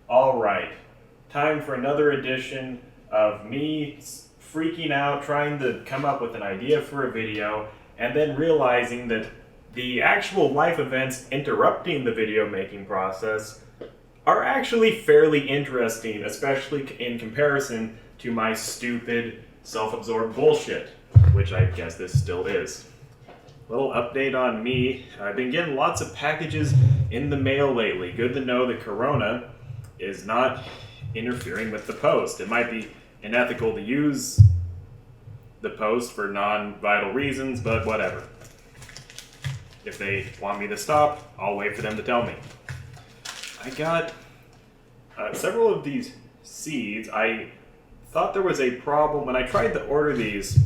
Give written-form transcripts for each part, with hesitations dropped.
Alright, time for another edition of me freaking out, trying to come up with an idea for a video, and then realizing that the actual life events interrupting the video making process are actually fairly interesting, especially in comparison to my stupid, self-absorbed bullshit, which I guess this still is. Little update on me. I've been getting lots of packages in the mail lately. Good to know that Corona is not interfering with the post. It might be unethical to use the post for non-vital reasons, but whatever. If they want me to stop, I'll wait for them to tell me. I got several of these seeds. I thought there was a problem when I tried to order these.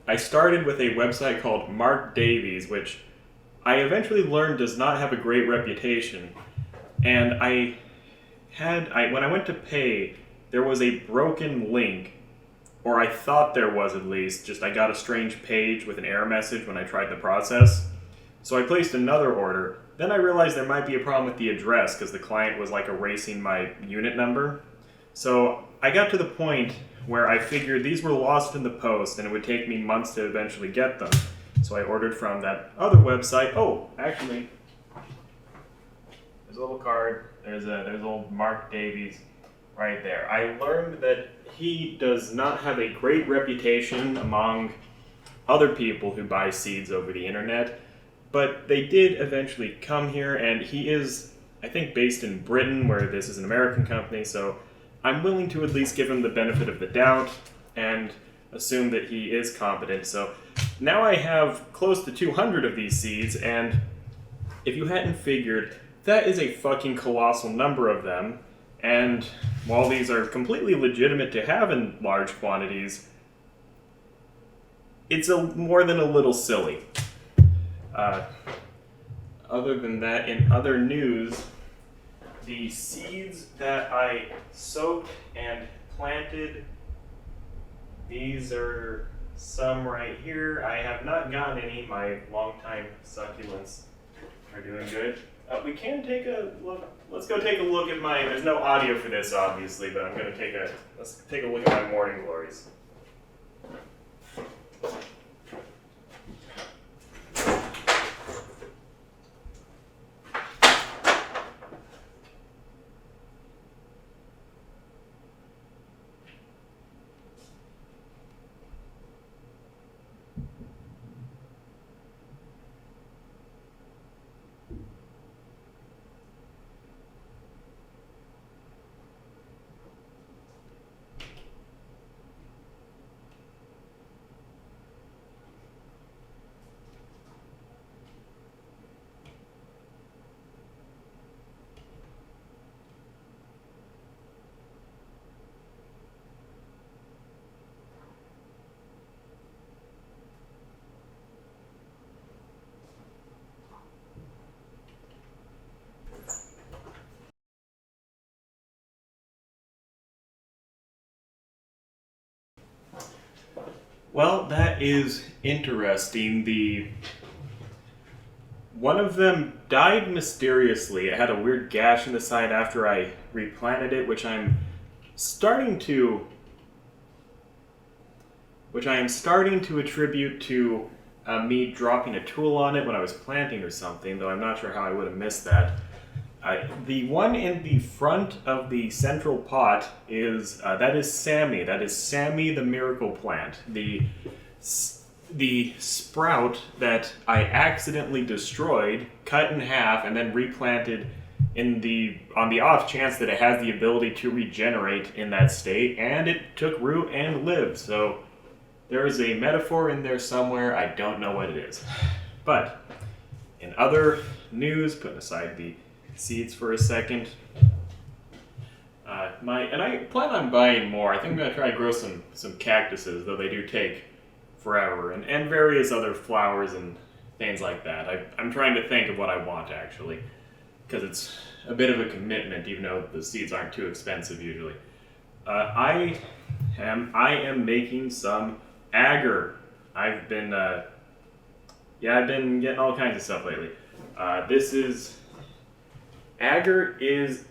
I started with a website called Mark Davies, which I eventually learned does not have a great reputation. And when I went to pay, there was a broken link, or I thought there was at least, just I got a strange page with an error message when I tried the process. So I placed another order. Then I realized there might be a problem with the address because the client was like erasing my unit number. So I got to the point where I figured these were lost in the post and it would take me months to eventually get them. So I ordered from that other website. Oh, actually, there's a little card. There's old Mark Davies right there. I learned that he does not have a great reputation among other people who buy seeds over the internet, but they did eventually come here, and he is, I think, based in Britain, where this is an American company, so I'm willing to at least give him the benefit of the doubt and assume that he is competent. So now I have close to 200 of these seeds, and if you hadn't figured, that is a fucking colossal number of them. And while these are completely legitimate to have in large quantities, it's more than a little silly. Other than that, in other news, the seeds that I soaked and planted, these are some right here. I have not gotten any. My longtime succulents are doing good. We can take a look. Let's go take a look at my. There's no audio for this, obviously, but I'm going to let's take a look at my morning glories. Well, that is interesting. One of them died mysteriously. It had a weird gash in the side after I replanted it, which I am starting to attribute to me dropping a tool on it when I was planting or something, though I'm not sure how I would have missed that. The one in the front of the central pot is Sammy. That is Sammy the miracle plant. The sprout that I accidentally destroyed, cut in half, and then replanted on the off chance that it has the ability to regenerate in that state, and it took root and lived. So there is a metaphor in there somewhere. I don't know what it is. But in other news, putting aside the seeds for a second. And I plan on buying more. I think I'm gonna try to grow some cactuses, though they do take forever, and various other flowers and things like that. I'm trying to think of what I want actually, because it's a bit of a commitment, even though the seeds aren't too expensive usually. I am making some agar. I've been getting all kinds of stuff lately. Agar is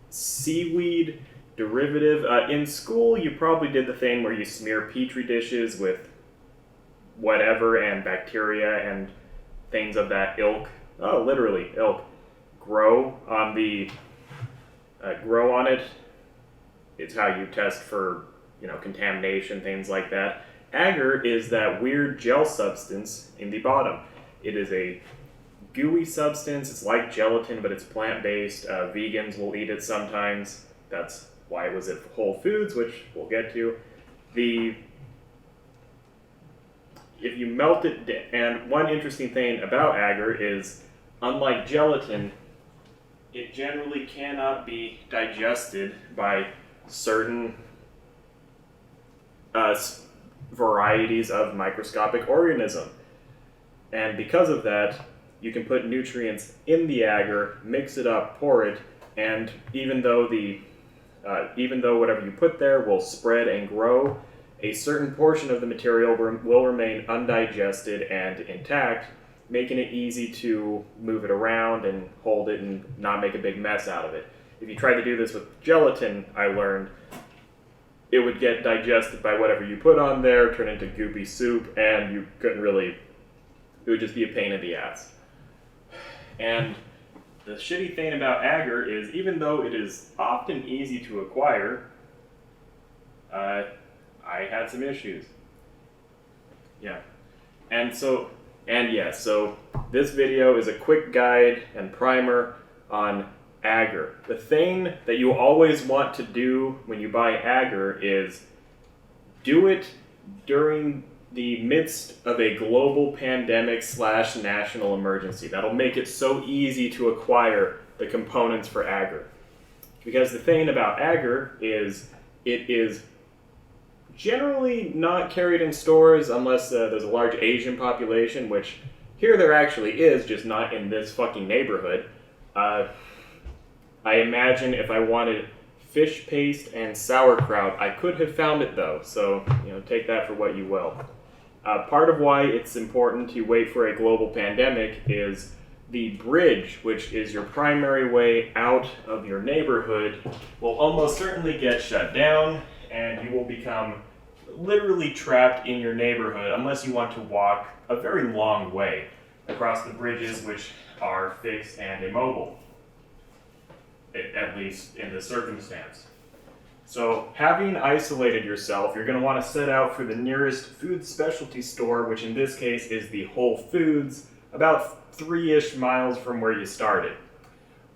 seaweed derivative. In school, you probably did the thing where you smear petri dishes with whatever and bacteria and things of that ilk. Oh, literally ilk. Grow on it. It's how you test for, contamination, things like that. Agar is that weird gel substance in the bottom. It is a gooey substance. It's like gelatin, but it's plant-based. Vegans will eat it sometimes. That's why it was at Whole Foods, which we'll get to. If you melt it, and one interesting thing about agar is, unlike gelatin, it generally cannot be digested by certain varieties of microscopic organism. And because of that, you can put nutrients in the agar, mix it up, pour it, and even though whatever you put there will spread and grow, a certain portion of the material will remain undigested and intact, making it easy to move it around and hold it and not make a big mess out of it. If you tried to do this with gelatin, I learned, it would get digested by whatever you put on there, turn into goopy soup, and you couldn't really, it would just be a pain in the ass. And the shitty thing about agar is, even though it is often easy to acquire, I had some issues. Yeah. So this video is a quick guide and primer on agar. The thing that you always want to do when you buy agar is do it during the midst of a global pandemic / national emergency. That'll make it so easy to acquire the components for agar. Because the thing about agar is it is generally not carried in stores unless there's a large Asian population, which here there actually is, just not in this fucking neighborhood. I imagine if I wanted fish paste and sauerkraut, I could have found it though, so take that for what you will. Part of why it's important to wait for a global pandemic is the bridge, which is your primary way out of your neighborhood, will almost certainly get shut down, and you will become literally trapped in your neighborhood unless you want to walk a very long way across the bridges, which are fixed and immobile, at least in this circumstance. So, having isolated yourself, you're going to want to set out for the nearest food specialty store, which in this case is the Whole Foods, about 3-ish miles from where you started.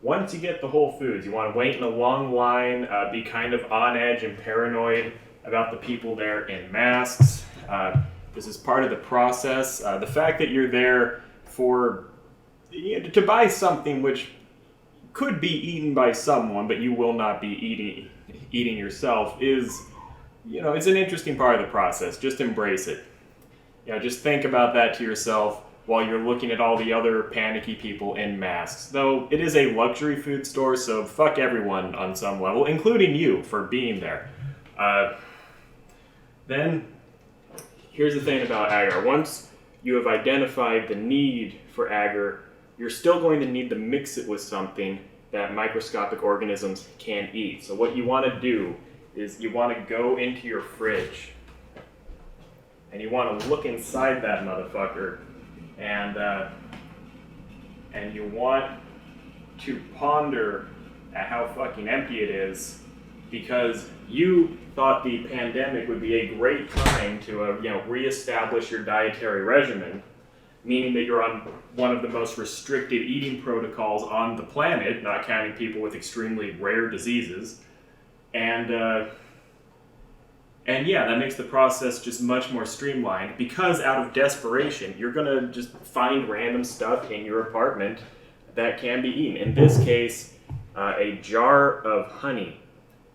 Once you get the Whole Foods, you want to wait in a long line, be kind of on edge and paranoid about the people there in masks. This is part of the process. The fact that you're there to buy something which could be eaten by someone, but you will not be eating yourself is, it's an interesting part of the process. Just embrace it. Just think about that to yourself while you're looking at all the other panicky people in masks. Though it is a luxury food store, so fuck everyone on some level, including you for being there. Then, here's the thing about agar. Once you have identified the need for agar, you're still going to need to mix it with something that microscopic organisms can't eat. So what you want to do is you want to go into your fridge and you want to look inside that motherfucker and you want to ponder at how fucking empty it is, because you thought the pandemic would be a great time to reestablish your dietary regimen, meaning that you're on one of the most restricted eating protocols on the planet, not counting people with extremely rare diseases. And that makes the process just much more streamlined, because out of desperation, you're going to just find random stuff in your apartment that can be eaten. In this case, a jar of honey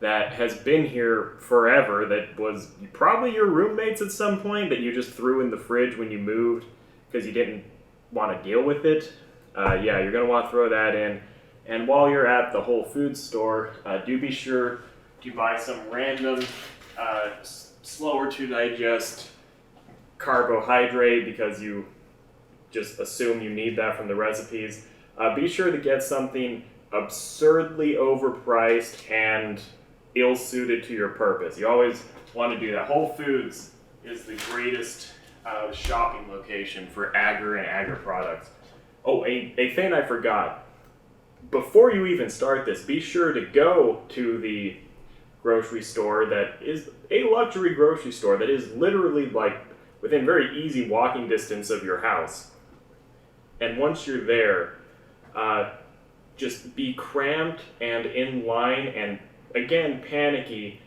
that has been here forever, that was probably your roommates at some point, that you just threw in the fridge when you moved because you didn't want to deal with it. You're going to want to throw that in. And while you're at the Whole Foods store, do be sure to buy some random, slower to digest carbohydrate, because you just assume you need that from the recipes. Be sure to get something absurdly overpriced and ill-suited to your purpose. You always want to do that. Whole Foods is the greatest shopping location for agar and agar products. Oh, a thing I forgot. Before you even start this, be sure to go to the grocery store that is a luxury grocery store that is literally like within very easy walking distance of your house. And once you're there, just be cramped and in line and, again, panicky,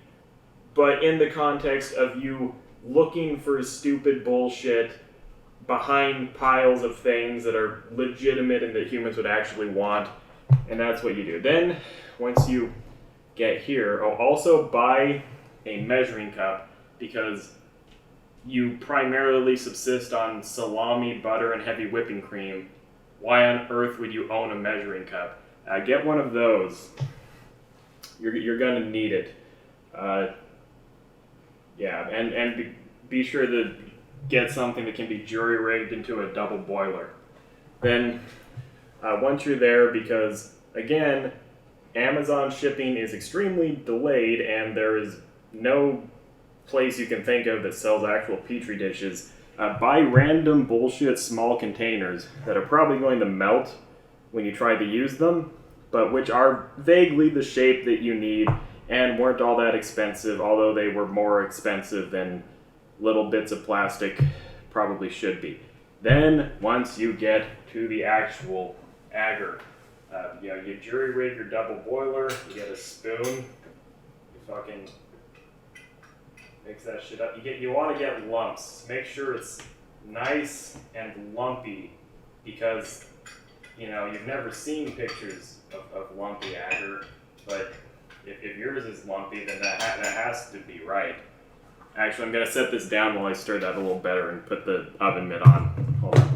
but in the context of you looking for stupid bullshit behind piles of things that are legitimate and that humans would actually want, and that's what you do. Then, once you get here, also buy a measuring cup, because you primarily subsist on salami, butter, and heavy whipping cream. Why on earth would you own a measuring cup? Get one of those. You're gonna need it. Yeah, and be sure to get something that can be jury-rigged into a double boiler. Then, once you're there, because, again, Amazon shipping is extremely delayed and there is no place you can think of that sells actual Petri dishes, buy random bullshit small containers that are probably going to melt when you try to use them, but which are vaguely the shape that you need and weren't all that expensive, although they were more expensive than little bits of plastic probably should be. Then, once you get to the actual agar, you jury rig your double boiler, you get a spoon, you fucking mix that shit up. You want to get lumps. Make sure it's nice and lumpy, because you've never seen pictures of lumpy agar, but if yours is lumpy, then that has to be right. Actually, I'm going to set this down while I stir that a little better and put the oven mitt on. Hold on.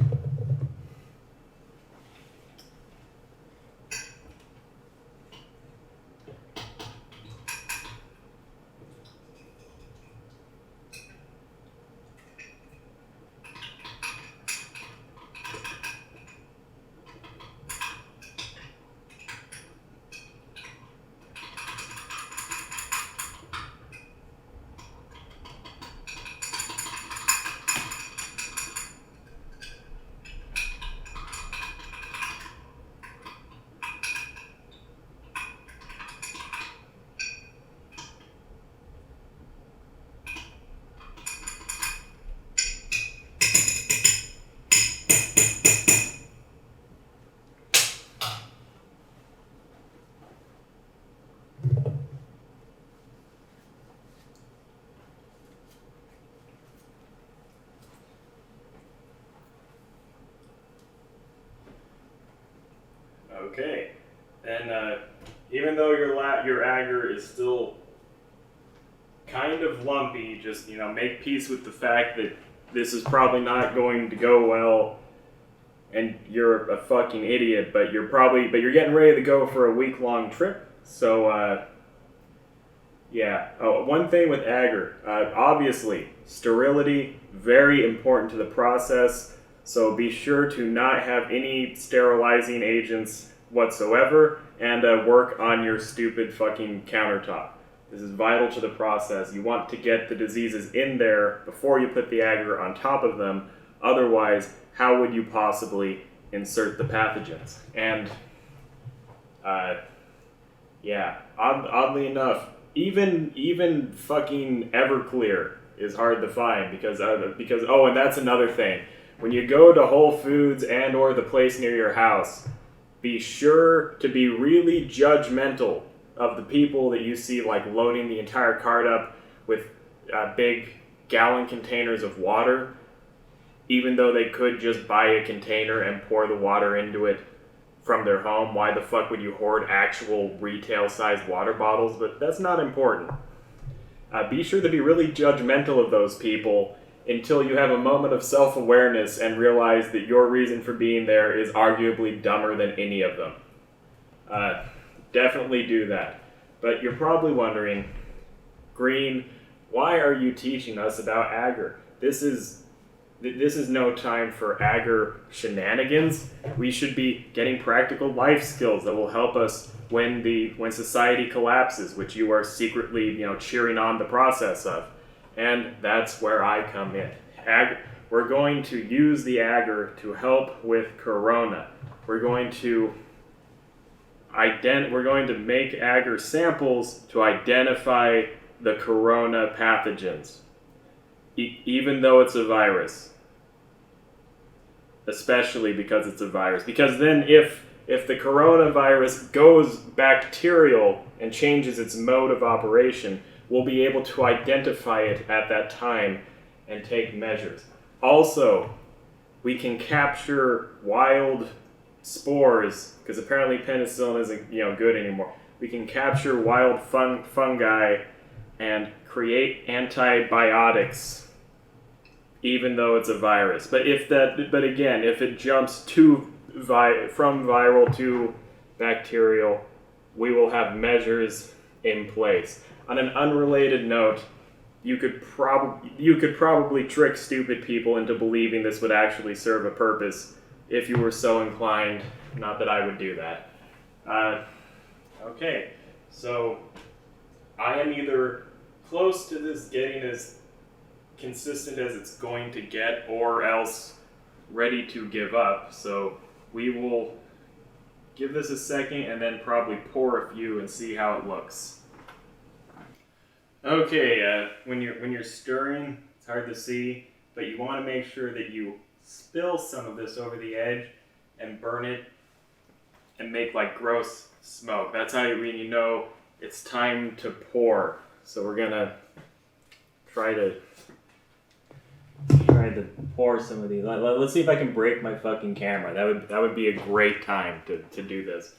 Okay, and even though your agar is still kind of lumpy, just make peace with the fact that this is probably not going to go well, and you're a fucking idiot. But you're getting ready to go for a week-long trip. So yeah. Oh, one thing with agar, obviously sterility very important to the process. So be sure to not have any sterilizing agents whatsoever, and work on your stupid fucking countertop. This is vital to the process. You want to get the diseases in there before you put the agar on top of them. Otherwise, how would you possibly insert the pathogens? And yeah, oddly enough, even fucking Everclear is hard to find because oh, and that's another thing. When you go to Whole Foods and or the place near your house, be sure to be really judgmental of the people that you see like loading the entire cart up with big gallon containers of water, even though they could just buy a container and pour the water into it from their home. Why the fuck would you hoard actual retail-sized water bottles? But that's not important. Be sure to be really judgmental of those people until you have a moment of self-awareness and realize that your reason for being there is arguably dumber than any of them. Definitely do that. But you're probably wondering, Green, why are you teaching us about agar? This is this is no time for agar shenanigans. We should be getting practical life skills that will help us when society collapses, which you are secretly, cheering on the process of. And that's where I come in. We're going to use the agar to help with corona. We're going to make agar samples to identify the corona pathogens, even though it's a virus. Especially because it's a virus. Because then if the coronavirus goes bacterial and changes its mode of operation, we'll be able to identify it at that time and take measures. Also, we can capture wild spores, because apparently penicillin isn't good anymore. We can capture wild fungi and create antibiotics, even though it's a virus. But if it jumps from viral to bacterial, we will have measures in place. On an unrelated note, you could probably trick stupid people into believing this would actually serve a purpose if you were so inclined. Not that I would do that. Okay, so I am either close to this getting as consistent as it's going to get, or else ready to give up. So we will give this a second and then probably pour a few and see how it looks. Okay, when you're stirring, it's hard to see, but you want to make sure that you spill some of this over the edge and burn it and make like gross smoke. That's how you know it's time to pour. So we're gonna try to pour some of these. Let's see if I can break my fucking camera. That would be a great time to do this.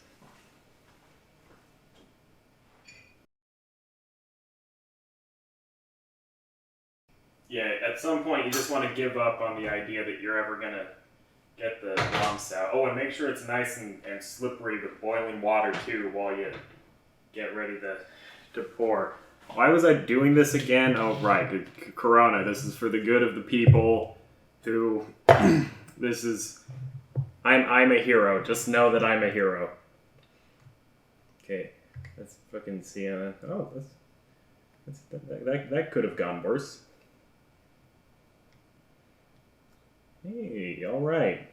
Yeah, at some point you just want to give up on the idea that you're ever gonna get the lumps out. Oh, and make sure it's nice and slippery with boiling water too while you get ready to pour. Why was I doing this again? Oh, right, Corona. This is for the good of the people who... This is... I'm a hero. Just know that I'm a hero. Okay, let's fucking see. Oh, that could have gone worse. Hey, all right.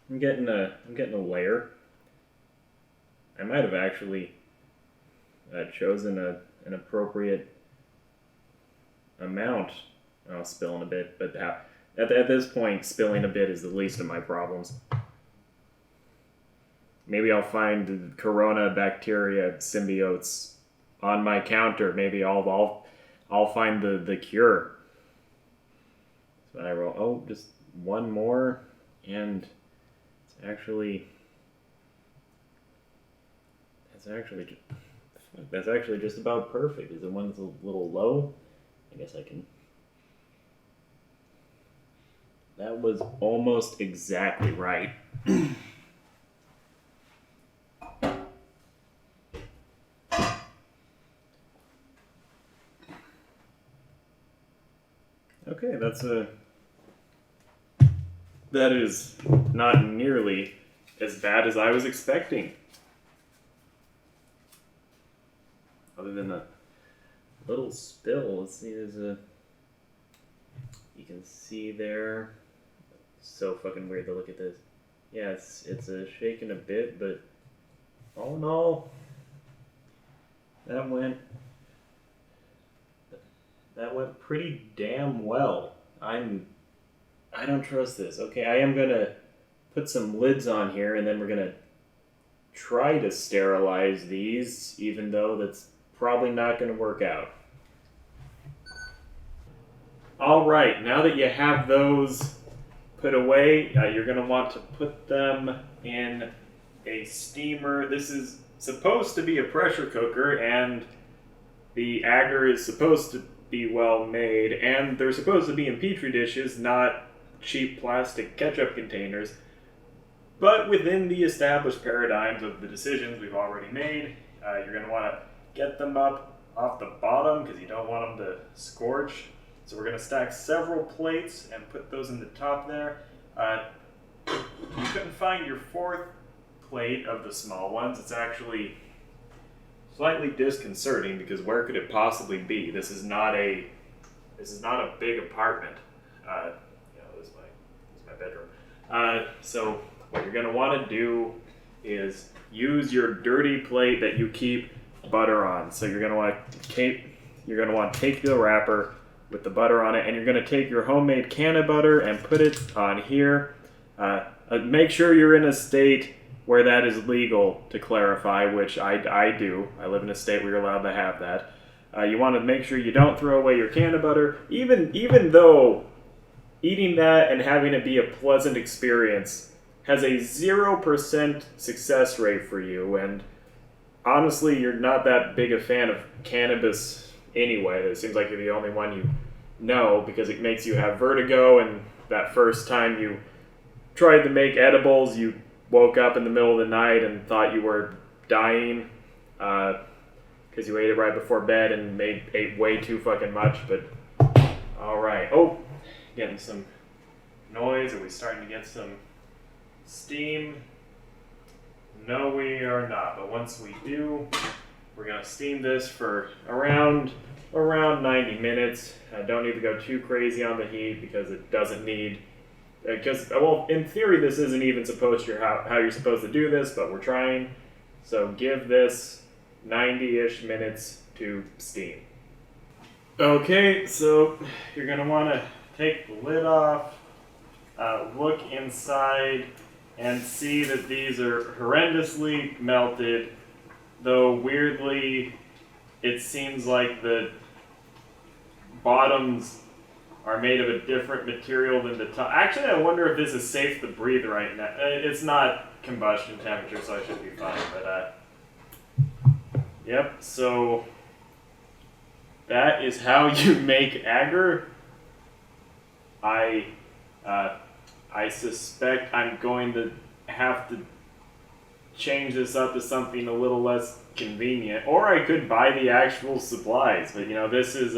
I'm getting a layer. I might have actually chosen an appropriate amount. I'll spill in a bit, but at this point, spilling a bit is the least of my problems. Maybe I'll find corona bacteria symbiotes on my counter. Maybe I'll find the cure. So I roll. Oh, just one more, and that's actually just about perfect. Is the one that's a little low? I guess I can. That was almost exactly right. Okay, that is not nearly as bad as I was expecting. Other than a little spill, let's see, you can see there. So fucking weird to look at this. Yeah, it's shaking a bit, but all in all, that went pretty damn well. I don't trust this. Okay, I am gonna put some lids on here, and then we're gonna try to sterilize these, even though that's probably not gonna work out. Alright, now that you have those put away, you're gonna want to put them in a steamer. This is supposed to be a pressure cooker, and the agar is supposed to be well made, and they're supposed to be in petri dishes, not cheap plastic ketchup containers. But within the established paradigms of the decisions we've already made, you're going to want to get them up off the bottom because you don't want them to scorch. So we're going to stack several plates and put those in the top there. You couldn't find your fourth plate of the small ones. It's actually slightly disconcerting because where could it possibly be? This is not a big apartment. This is my bedroom. So what you're going to want to do is use your dirty plate that you keep butter on. So you're going to want to take the wrapper with the butter on it, and you're going to take your homemade can of butter and put it on here. Make sure you're in a state where that is legal, to clarify, which I do. I live in a state where you're allowed to have that. You want to make sure you don't throw away your can of butter, even though eating that and having it be a pleasant experience has a 0% success rate for you, and honestly, you're not that big a fan of cannabis anyway. It seems like you're the only one you know, because it makes you have vertigo, and that first time you tried to make edibles, you woke up in the middle of the night and thought you were dying because you ate it right before bed and ate way too fucking much. But all right. Oh, getting some noise. Are we starting to get some steam? No, we are not. But once we do, we're gonna steam this for around 90 minutes. Don't need to go too crazy on the heat because it doesn't need. Well, in theory, this isn't even supposed to how you're supposed to do this, but we're trying. So give this 90-ish minutes to steam. Okay, so you're going to want to take the lid off, look inside, and see that these are horrendously melted, though weirdly, it seems like the bottoms are made of a different material than the top. Actually, I wonder if this is safe to breathe right now. It's not combustion temperature, so I should be fine. But yep. So that is how you make agar. I suspect I'm going to have to change this up to something a little less convenient, or I could buy the actual supplies. But this is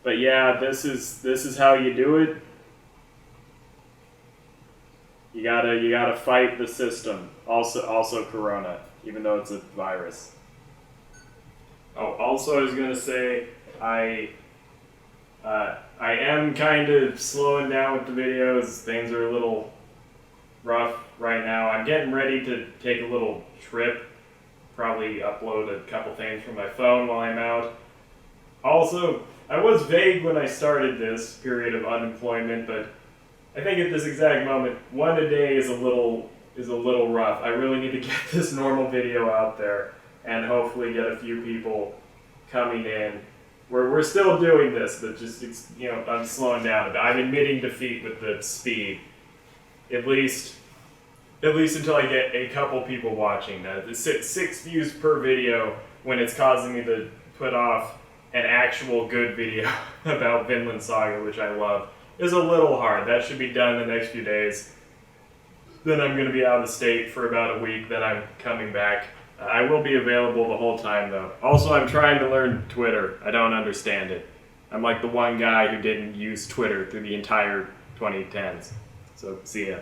But yeah, this is how you do it. You gotta fight the system. Also Corona, even though it's a virus. Oh, also I was gonna say I am kind of slowing down with the videos. Things are a little rough right now. I'm getting ready to take a little trip. Probably upload a couple things from my phone while I'm out. Also, I was vague when I started this period of unemployment, but I think at this exact moment, one a day is a little rough. I really need to get this normal video out there and hopefully get a few people coming in. We're still doing this, but just I'm slowing down a bit. I'm admitting defeat with the speed, at least until I get a couple people watching. The six views per video when it's causing me to put off an actual good video about Vinland Saga, which I love, is a little hard. That should be done in the next few days. Then I'm going to be out of the state for about a week, then I'm coming back. I will be available the whole time, though. Also, I'm trying to learn Twitter. I don't understand it. I'm like the one guy who didn't use Twitter through the entire 2010s. So, see ya.